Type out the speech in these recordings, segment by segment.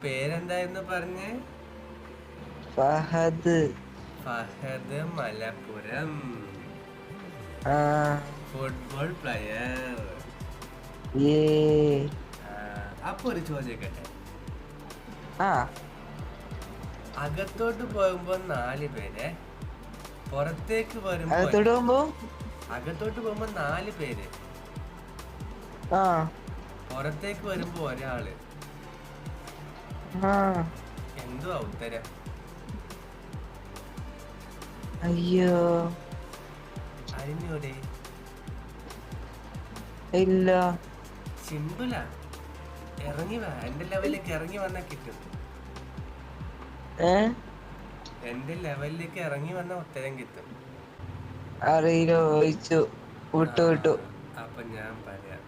പേരെന്തായിരുന്നു പറഞ്ഞേ? ഫഹദ്. ഫഹദ് മലപ്പുറം. ആ. Football player. ഏ. അപ്പൊ ഒരു ചോദിക്കട്ടെ, ആ. അകത്തോട്ട് പോകുമ്പോ 4 പേര്, പുറത്തേക്ക് വരുമ്പോ അകത്തോട്ട് പോകുമ്പോ അകത്തോട്ട് പോകുമ്പോ 4 പേര്, ആ. പുറത്തേക്ക് വരുമ്പോ ഒരാള്. ആ. എന്തുവാ ഉത്തരം? അയ്യോ, അറിഞ്ഞൂടെ? ഇല്ല. സിമ്പിളാ. ഇറങ്ങി വാ, എന്റെ ലെവലിലേക്ക് ഇറങ്ങി വന്നാ കിട്ടും. ഏ. എന്റെ ലെവലിലേക്ക് ഇറങ്ങി വന്ന ഉത്തരം കിട്ടും. അറിയില്ല, ചോദിച്ചു. ആ, വിട്ടു. അപ്പൊ ഞാൻ പറയാം.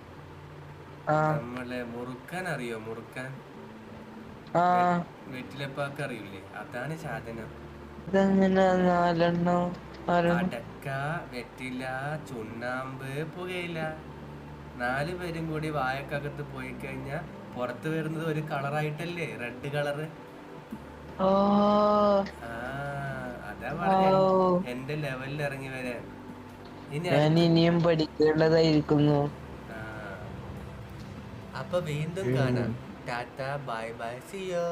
ആ. നമ്മളെ മുറുക്കാൻ അറിയോ? മുറുക്കാൻ ആ. വെറ്റിലപ്പാക്ക് അറിയില്ലേ? അതാണ് സാധനം. ഇതെങ്ങനെ നാലെണ്ണം? അടക്ക, വെറ്റില, ചുണ്ണാമ്പ്, പുകയില. 4 പേരും കൂടി വായക്കകത്ത് പോയി കഴിഞ്ഞാൽ പുറത്ത് വരുന്നത് ഒരു കളറായിട്ടല്ലേ? Red colour. ഓ. ആ, അതാ ഓ. പറഞ്ഞ എന്റെ ലെവലിൽ ഇറങ്ങി വരാൻ. ഇനി ഞാൻ അടുത്ത്. ഇനിയും പഠിക്കേണ്ടതായിരിക്കുന്നു. ആ, അപ്പൊ വീണ്ടും ഉം. കാണാം. Tata, bye bye, see U.